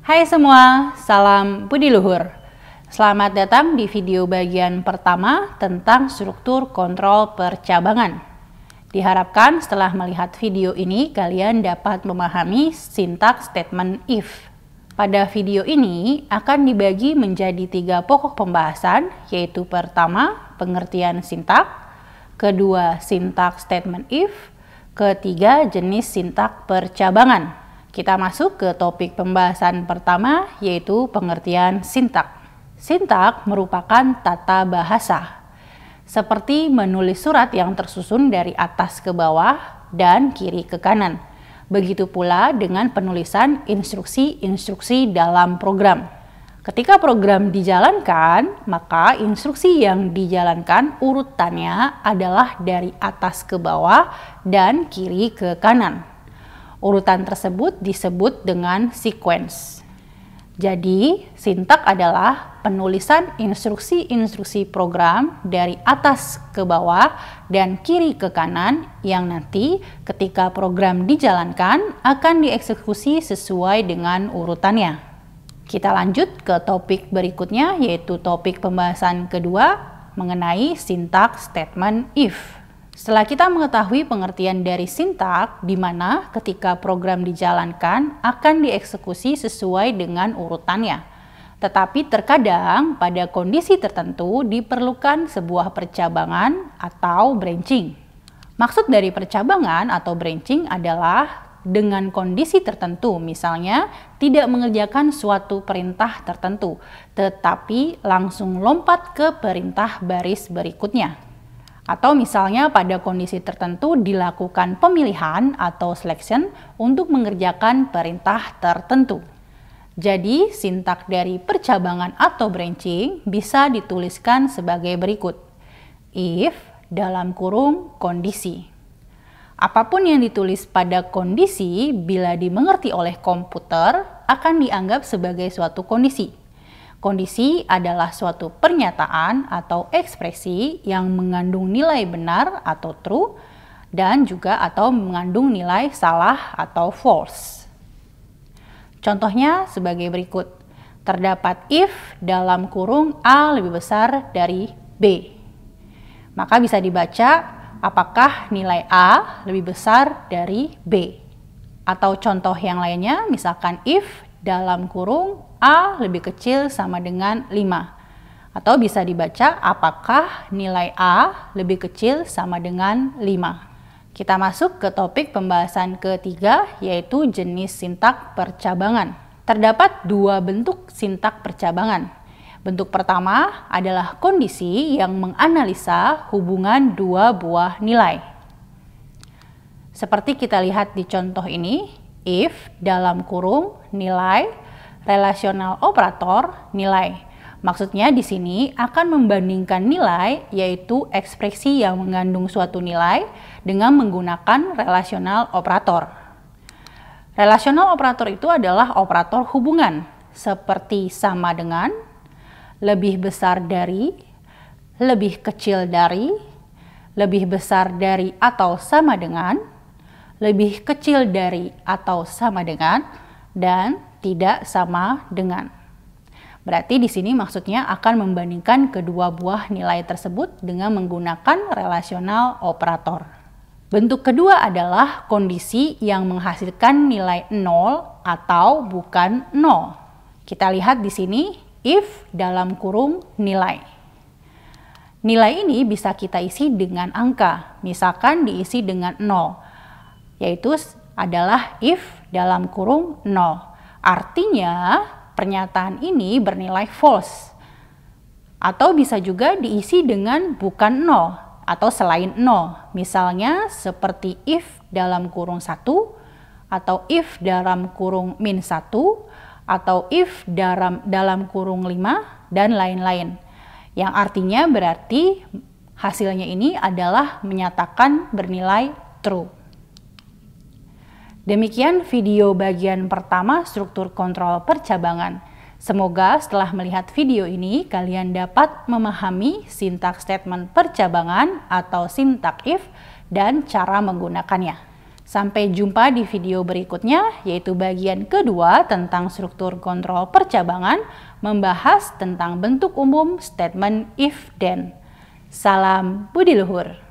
Hai semua, salam budi luhur. Selamat datang di video bagian pertama tentang struktur kontrol percabangan. Diharapkan setelah melihat video ini kalian dapat memahami sintaks statement if. Pada video ini akan dibagi menjadi 3 pokok pembahasan, yaitu pertama, pengertian sintaks, kedua, sintaks statement if, ketiga, jenis sintaks percabangan. Kita masuk ke topik pembahasan pertama, yaitu pengertian sintaks. Sintaks merupakan tata bahasa, seperti menulis surat yang tersusun dari atas ke bawah dan kiri ke kanan. Begitu pula dengan penulisan instruksi-instruksi dalam program. Ketika program dijalankan, maka instruksi yang dijalankan urutannya adalah dari atas ke bawah dan kiri ke kanan. Urutan tersebut disebut dengan sequence. Jadi, sintaks adalah penulisan instruksi-instruksi program dari atas ke bawah dan kiri ke kanan yang nanti ketika program dijalankan akan dieksekusi sesuai dengan urutannya. Kita lanjut ke topik berikutnya, yaitu topik pembahasan kedua mengenai sintaks statement if. Setelah kita mengetahui pengertian dari sintaks, di mana ketika program dijalankan akan dieksekusi sesuai dengan urutannya. Tetapi terkadang pada kondisi tertentu diperlukan sebuah percabangan atau branching. Maksud dari percabangan atau branching adalah dengan kondisi tertentu, misalnya tidak mengerjakan suatu perintah tertentu, tetapi langsung lompat ke perintah baris berikutnya. Atau misalnya pada kondisi tertentu dilakukan pemilihan atau selection untuk mengerjakan perintah tertentu. Jadi sintaks dari percabangan atau branching bisa dituliskan sebagai berikut. If dalam kurung kondisi. Apapun yang ditulis pada kondisi bila dimengerti oleh komputer akan dianggap sebagai suatu kondisi. Kondisi adalah suatu pernyataan atau ekspresi yang mengandung nilai benar atau true dan juga atau mengandung nilai salah atau false. Contohnya sebagai berikut. Terdapat if dalam kurung A lebih besar dari B. Maka bisa dibaca apakah nilai A lebih besar dari B. Atau contoh yang lainnya misalkan if dalam kurung A lebih kecil sama dengan 5. Atau bisa dibaca apakah nilai A lebih kecil sama dengan 5. Kita masuk ke topik pembahasan ketiga, yaitu jenis sintaks percabangan. Terdapat 2 bentuk sintaks percabangan. Bentuk pertama adalah kondisi yang menganalisa hubungan 2 buah nilai. Seperti kita lihat di contoh ini, if dalam kurung nilai relasional operator nilai. Maksudnya di sini akan membandingkan nilai, yaitu ekspresi yang mengandung suatu nilai dengan menggunakan relasional operator. Relasional operator itu adalah operator hubungan seperti sama dengan, lebih besar dari, lebih kecil dari, lebih besar dari atau sama dengan, lebih kecil dari atau sama dengan, dan tidak sama dengan. Berarti di sini maksudnya akan membandingkan kedua buah nilai tersebut dengan menggunakan relasional operator. Bentuk kedua adalah kondisi yang menghasilkan nilai 0 atau bukan 0. Kita lihat di sini if dalam kurung nilai. Nilai ini bisa kita isi dengan angka, misalkan diisi dengan 0, yaitu adalah if dalam kurung 0. Artinya pernyataan ini bernilai false. Atau bisa juga diisi dengan bukan 0 atau selain 0. Misalnya seperti if dalam kurung 1 atau if dalam kurung min 1 atau if dalam kurung 5 dan lain-lain. Yang artinya berarti hasilnya ini adalah menyatakan bernilai true. Demikian video bagian pertama struktur kontrol percabangan. Semoga setelah melihat video ini kalian dapat memahami sintaks statement percabangan atau sintaks if dan cara menggunakannya. Sampai jumpa di video berikutnya, yaitu bagian kedua tentang struktur kontrol percabangan, membahas tentang bentuk umum statement if then. Salam budi luhur.